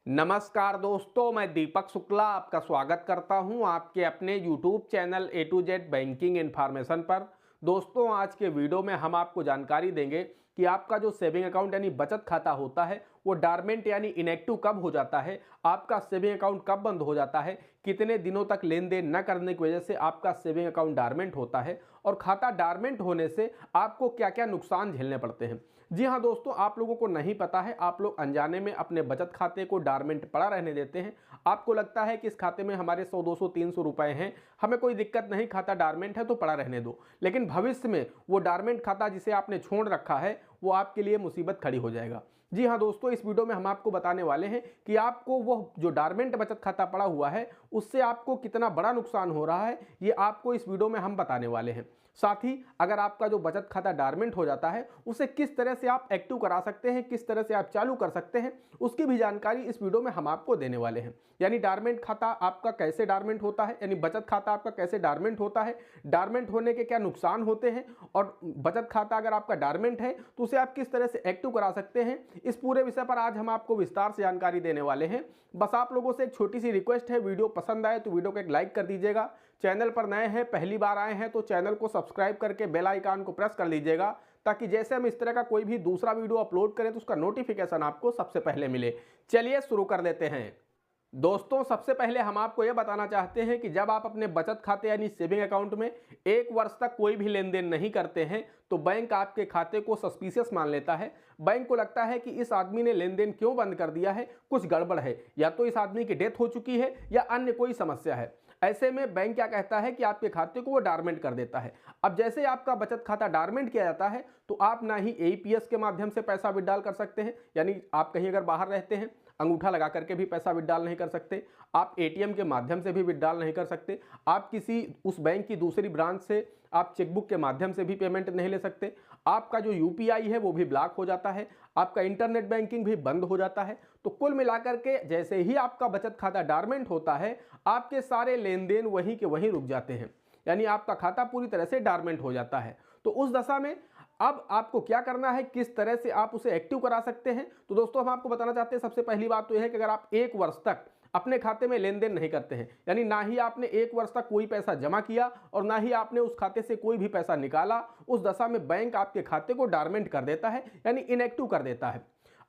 नमस्कार दोस्तों, मैं दीपक शुक्ला आपका स्वागत करता हूं आपके अपने YouTube channel A to Z banking information पर। दोस्तों, आज के वीडियो में हम आपको जानकारी देंगे कि आपका जो सेविंग अकाउंट यानी बचत खाता होता है वो डॉर्मेंट यानी इनएक्टिव कब हो जाता है, आपका सेविंग अकाउंट कब बंद हो जाता है, कितने दिनों तक लेन देन न करने की वजह से आपका सेविंग अकाउंट डॉर्मेंट होता है और खाता डॉर्मेंट होने से आपको क्या क्या नुकसान झेलने पड़ते हैं। जी हाँ दोस्तों, आप लोगों को नहीं पता है, आप लोग अनजाने में अपने बचत खाते को डॉर्मेंट पड़ा रहने देते हैं। आपको लगता है कि इस खाते में हमारे 100 200 300 रुपए हैं, हमें कोई दिक्कत नहीं, खाता डॉर्मेंट है तो पड़ा रहने दो। लेकिन भविष्य में वो डॉर्मेंट खाता जिसे आपने छोड़ रखा है वो आपके लिए मुसीबत खड़ी हो जाएगा। जी हाँ दोस्तों, इस वीडियो में हम आपको बताने वाले हैं कि आपको वो जो डॉर्मेंट बचत खाता पड़ा हुआ है उससे आपको कितना बड़ा नुकसान हो रहा है, ये आपको इस वीडियो में हम बताने वाले हैं। साथ ही अगर आपका जो बचत खाता डॉर्मेंट हो जाता है उसे किस तरह से आप एक्टिव करा सकते हैं, किस तरह से आप चालू कर सकते हैं, उसकी भी जानकारी इस वीडियो में हम आपको देने वाले हैं। यानी डॉर्मेंट खाता आपका कैसे डॉर्मेंट होता है, यानी बचत खाता आपका कैसे डॉर्मेंट होता है, डॉर्मेंट होने के क्या नुकसान होते हैं और बचत खाता अगर आपका डॉर्मेंट है तो उसे आप किस तरह से एक्टिव करा सकते हैं, इस पूरे विषय पर आज हम आपको विस्तार से जानकारी देने वाले हैं। बस आप लोगों से एक छोटी सी रिक्वेस्ट है, वीडियो पसंद आए तो वीडियो को एक लाइक कर दीजिएगा। चैनल पर नए हैं, पहली बार आए हैं तो चैनल को सब्सक्राइब करके बेल आइकन को प्रेस कर लीजिएगा ताकि जैसे हम इस तरह का कोई भी दूसरा वीडियो अपलोड करें तो उसका नोटिफिकेशन आपको सबसे पहले मिले। चलिए शुरू कर देते हैं। दोस्तों, सबसे पहले हम आपको यह बताना चाहते हैं कि जब आप अपने बचत खाते यानी सेविंग अकाउंट में 1 वर्ष तक कोई भी लेन देन नहीं करते हैं तो बैंक आपके खाते को सस्पिशियस मान लेता है। बैंक को लगता है कि इस आदमी ने लेन देन क्यों बंद कर दिया है, कुछ गड़बड़ है, या तो इस आदमी की डेथ हो चुकी है या अन्य कोई समस्या है। ऐसे में बैंक क्या कहता है कि आपके खाते को वो डॉर्मेंट कर देता है। अब जैसे आपका बचत खाता डॉर्मेंट किया जाता है तो आप ना ही एईपीएस के माध्यम से पैसा विड्रॉल कर सकते हैं, यानी आप कहीं अगर बाहर रहते हैं अंगूठा लगा करके भी पैसा विड्रॉल नहीं कर सकते, आप एटीएम के माध्यम से भी विड्रॉल नहीं कर सकते, आप किसी उस बैंक की दूसरी ब्रांच से आप चेकबुक के माध्यम से भी पेमेंट नहीं ले सकते, आपका जो यूपीआई है वो भी ब्लॉक हो जाता है, आपका इंटरनेट बैंकिंग भी बंद हो जाता है। तो कुल मिलाकर के जैसे ही आपका बचत खाता डॉर्मेंट होता है आपके सारे लेन देन वहीं के वहीं रुक जाते हैं, यानी आपका खाता पूरी तरह से डॉर्मेंट हो जाता है। तो उस दशा में अब आपको क्या करना है, किस तरह से आप उसे एक्टिव करा सकते हैं, तो दोस्तों हम आपको बताना चाहते हैं। सबसे पहली बात तो यह है कि अगर आप 1 वर्ष तक अपने खाते में लेन देन नहीं करते हैं, यानी ना ही आपने 1 वर्ष तक कोई पैसा जमा किया और ना ही आपने उस खाते से कोई भी पैसा निकाला, उस दशा में बैंक आपके खाते को डॉर्मेंट कर देता है यानी इनएक्टिव कर देता है।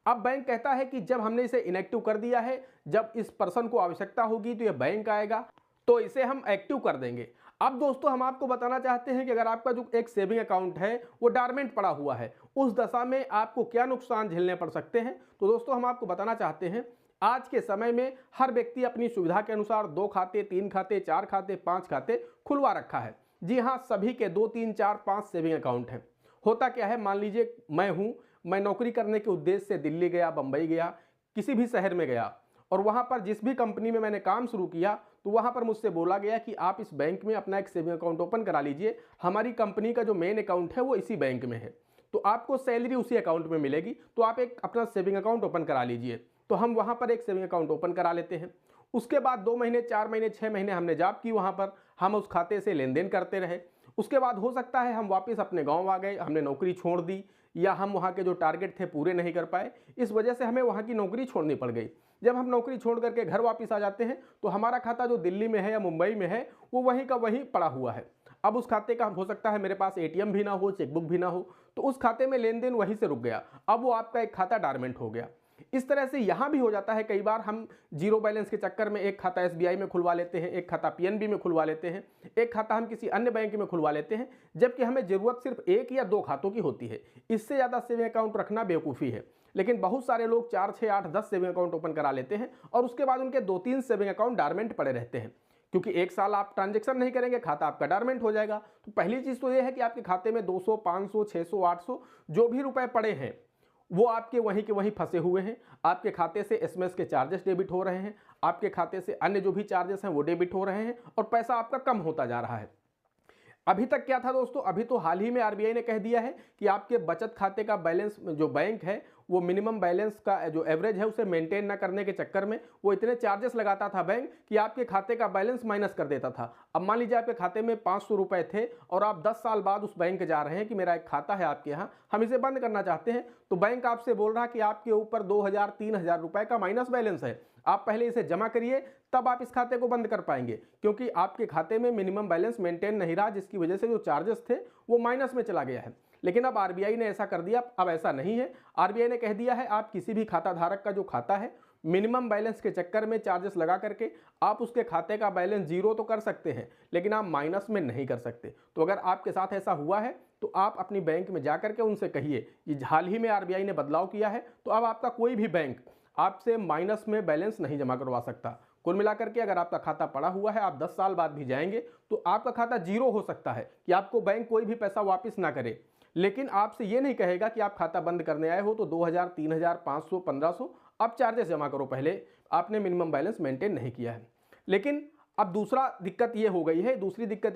अब बैंक कहता है कि जब हमने इसे इनएक्टिव कर दिया है, जब इस पर्सन को आवश्यकता होगी तो यह बैंक आएगा तो इसे हम एक्टिव कर देंगे। अब दोस्तों हम आपको बताना चाहते हैं कि अगर आपका जो एक सेविंग अकाउंट है वो डॉर्मेंट पड़ा हुआ है, उस दशा में आपको क्या नुकसान झेलने पड़ सकते हैं। तो दोस्तों हम आपको बताना चाहते हैं, आज के समय में हर व्यक्ति अपनी सुविधा के अनुसार 2 खाते, 3 खाते, 4 खाते, 5 खाते खुलवा रखा है। जी हाँ, सभी के 2 3 4 5 सेविंग अकाउंट हैं। होता क्या है, मान लीजिए मैं नौकरी करने के उद्देश्य से दिल्ली गया, बंबई गया, किसी भी शहर में गया और वहां पर जिस भी कंपनी में मैंने काम शुरू किया तो वहां पर मुझसे बोला गया कि आप इस बैंक में अपना एक सेविंग अकाउंट ओपन करा लीजिए, हमारी कंपनी का जो मेन अकाउंट है वो इसी बैंक में है, तो आपको सैलरी उसी अकाउंट में मिलेगी, तो आप एक अपना सेविंग अकाउंट ओपन करा लीजिए। तो हम वहां पर एक सेविंग अकाउंट ओपन करा लेते हैं। उसके बाद 2 महीने, 4 महीने, 6 महीने हमने जॉब की, वहां पर हम उस खाते से लेन देन करते रहे। उसके बाद हो सकता है हम वापस अपने गांव आ गए, हमने नौकरी छोड़ दी या हम वहां के जो टारगेट थे पूरे नहीं कर पाए, इस वजह से हमें वहां की नौकरी छोड़नी पड़ गई। जब हम नौकरी छोड़ करके घर वापस आ जाते हैं तो हमारा खाता जो दिल्ली में है या मुंबई में है वो वहीं का वहीं पड़ा हुआ है। अब उस खाते का हो सकता है मेरे पास एटीएम भी ना हो, चेकबुक भी ना हो, तो उस खाते में लेन देन वहीं से रुक गया। अब वो आपका एक खाता डॉर्मेंट हो गया। इस तरह से यहां भी हो जाता है, कई बार हम जीरो बैलेंस के चक्कर में एक खाता एसबीआई में खुलवा लेते हैं, एक खाता पीएनबी में खुलवा लेते हैं, एक खाता हम किसी अन्य बैंक में खुलवा लेते हैं, जबकि हमें जरूरत सिर्फ 1 या 2 खातों की होती है। इससे ज्यादा सेविंग अकाउंट रखना बेवकूफ़ी है। लेकिन बहुत सारे लोग 4 6 8 10 सेविंग अकाउंट ओपन करा लेते हैं और उसके बाद उनके 2 3 सेविंग अकाउंट डॉर्मेंट पड़े रहते हैं, क्योंकि 1 साल आप ट्रांजेक्शन नहीं करेंगे, खाता आपका डॉर्मेंट हो जाएगा। तो पहली चीज तो यह है कि आपके खाते में 200 500 600 800 जो भी रुपए पड़े हैं वो आपके वहीं के वहीं फंसे हुए हैं। आपके खाते से एसएमएस के चार्जेस डेबिट हो रहे हैं, आपके खाते से अन्य जो भी चार्जेस हैं वो डेबिट हो रहे हैं और पैसा आपका कम होता जा रहा है। अभी तक क्या था दोस्तों, अभी तो हाल ही में आरबीआई ने कह दिया है कि आपके बचत खाते का बैलेंस जो बैंक है वो मिनिमम बैलेंस का जो एवरेज है उसे मेंटेन ना करने के चक्कर में वो इतने चार्जेस लगाता था बैंक कि आपके खाते का बैलेंस माइनस कर देता था। अब मान लीजिए आपके खाते में 500 रुपए थे और आप 10 साल बाद उस बैंक जा रहे हैं कि मेरा एक खाता है आपके यहाँ, हम इसे बंद करना चाहते हैं, तो बैंक आपसे बोल रहा कि आपके ऊपर 2000-3000 रुपए का माइनस बैलेंस है, आप पहले इसे जमा करिए तब आप इस खाते को बंद कर पाएंगे, क्योंकि आपके खाते में मिनिमम बैलेंस मेंटेन नहीं रहा, जिसकी वजह से जो चार्जेस थे वो माइनस में चला गया है। लेकिन अब आरबीआई ने ऐसा कर दिया, अब ऐसा नहीं है। आरबीआई ने कह दिया है आप किसी भी खाता धारक का जो खाता है मिनिमम बैलेंस के चक्कर में चार्जेस लगा करके आप उसके खाते का बैलेंस जीरो तो कर सकते हैं, लेकिन आप माइनस में नहीं कर सकते। तो अगर आपके साथ ऐसा हुआ है तो आप अपनी बैंक में जा करके उनसे कहिए कि हाल ही में आरबीआई ने बदलाव किया है, तो अब आपका कोई भी बैंक आपसे माइनस में बैलेंस नहीं जमा करवा सकता। कुल मिलाकर के अगर आपका खाता पड़ा हुआ है, आप 10 साल बाद भी जाएंगे तो आपका खाता जीरो हो सकता है कि आपको बैंक कोई भी पैसा वापस ना करे, लेकिन आपसे ये नहीं कहेगा कि आप खाता बंद करने आए हो तो 2000, 3000, 500, 1500 आप चार्जेस जमा करो, पहले आपने मिनिमम बैलेंस मेंटेन नहीं किया है। लेकिन अब दूसरी दिक्कत ये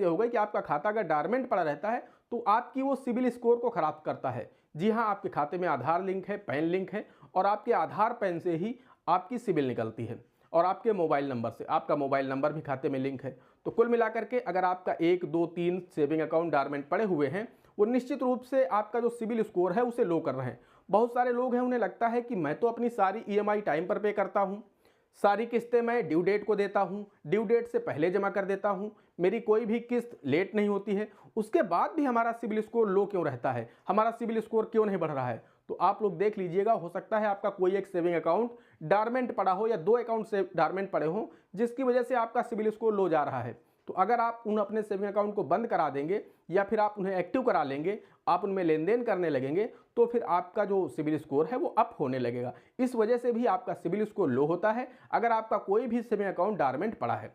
हो गई कि आपका खाता अगर डॉर्मेंट पड़ा रहता है तो आपकी वो सिबिल स्कोर को खराब करता है। जी हाँ, आपके खाते में आधार लिंक है, पैन लिंक है और आपके आधार पैन से ही आपकी सिबिल निकलती है और आपके मोबाइल नंबर से, आपका मोबाइल नंबर भी खाते में लिंक है। तो कुल मिलाकर के अगर आपका 1, 2, 3 सेविंग अकाउंट डॉर्मेंट पड़े हुए हैं, वो निश्चित रूप से आपका जो सिबिल स्कोर है उसे लो कर रहे हैं। बहुत सारे लोग हैं, उन्हें लगता है कि मैं तो अपनी सारी ईएमआई टाइम पर पे करता हूँ, सारी किस्तें मैं ड्यू डेट को देता हूँ, ड्यू डेट से पहले जमा कर देता हूँ, मेरी कोई भी किस्त लेट नहीं होती है, उसके बाद भी हमारा सिबिल स्कोर लो क्यों रहता है, हमारा सिबिल स्कोर क्यों नहीं बढ़ रहा है। तो आप लोग देख लीजिएगा, हो सकता है आपका कोई एक सेविंग अकाउंट डॉर्मेंट पड़ा हो या 2 अकाउंट से डॉर्मेंट पड़े हो, जिसकी वजह से आपका सिबिल स्कोर लो जा रहा है। तो अगर आप उन अपने सेविंग अकाउंट को बंद करा देंगे या फिर आप उन्हें एक्टिव करा लेंगे, आप उनमें लेन देन करने लगेंगे, तो फिर आपका जो सिबिल स्कोर है वो अप होने लगेगा। इस वजह से भी आपका सिबिल स्कोर लो होता है अगर आपका कोई भी सेविंग अकाउंट डॉर्मेंट पड़ा है।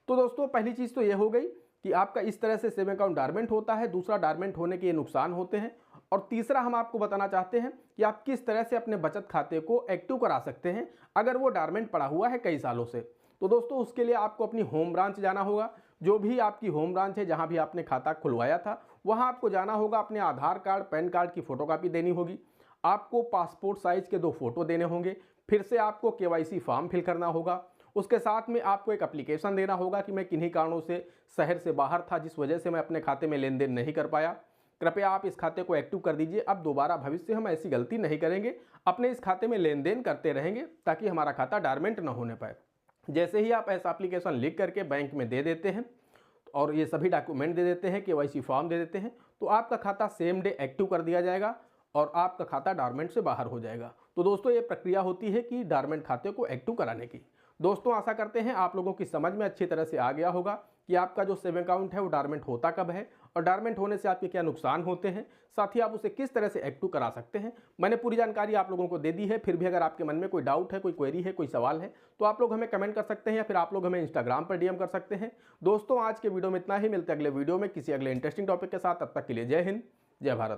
तो दोस्तों, पहली चीज़ तो ये हो गई कि आपका इस तरह से सेविंग अकाउंट डॉर्मेंट होता है, दूसरा डॉर्मेंट होने के ये नुकसान होते हैं, और तीसरा हम आपको बताना चाहते हैं कि आप किस तरह से अपने बचत खाते को एक्टिव करा सकते हैं अगर वो डॉर्मेंट पड़ा हुआ है कई सालों से। तो दोस्तों, उसके लिए आपको अपनी होम ब्रांच जाना होगा, जो भी आपकी होम ब्रांच है जहां भी आपने खाता खुलवाया था वहां आपको जाना होगा, अपने आधार कार्ड, पैन कार्ड की फोटोकॉपी देनी होगी, आपको पासपोर्ट साइज के 2 फोटो देने होंगे, फिर से आपको केवाईसी फॉर्म फिल करना होगा, उसके साथ में आपको एक एप्लीकेशन देना होगा कि मैं किन्हीं कारणों से शहर से बाहर था जिस वजह से मैं अपने खाते में लेन देन नहीं कर पाया, कृपया आप इस खाते को एक्टिव कर दीजिए, अब दोबारा भविष्य हम ऐसी गलती नहीं करेंगे, अपने इस खाते में लेन देन करते रहेंगे ताकि हमारा खाता डॉर्मेंट न होने पाए। जैसे ही आप ऐसा एप्लीकेशन लिख करके बैंक में दे देते हैं और ये सभी डॉक्यूमेंट दे देते हैं, केवाईसी फॉर्म दे देते हैं, तो आपका खाता सेम डे एक्टिव कर दिया जाएगा और आपका खाता डॉर्मेंट से बाहर हो जाएगा। तो दोस्तों, ये प्रक्रिया होती है कि डॉर्मेंट खाते को एक्टिव कराने की। दोस्तों, आशा करते हैं आप लोगों की समझ में अच्छी तरह से आ गया होगा कि आपका जो सेविंग अकाउंट है वो डॉर्मेंट होता कब है और डॉर्मेंट होने से आपके क्या नुकसान होते हैं, साथ ही आप उसे किस तरह से एक्टिव करा सकते हैं। मैंने पूरी जानकारी आप लोगों को दे दी है। फिर भी अगर आपके मन में कोई डाउट है, कोई क्वेरी है, कोई सवाल है, तो आप लोग हमें कमेंट कर सकते हैं या फिर आप लोग हमें इंस्टाग्राम पर डीएम कर सकते हैं। दोस्तों, आज के वीडियो में इतना ही, मिलते हैं अगले वीडियो में किसी अगले इंटरेस्टिंग टॉपिक के साथ। तब तक के लिए जय हिंद, जय भारत।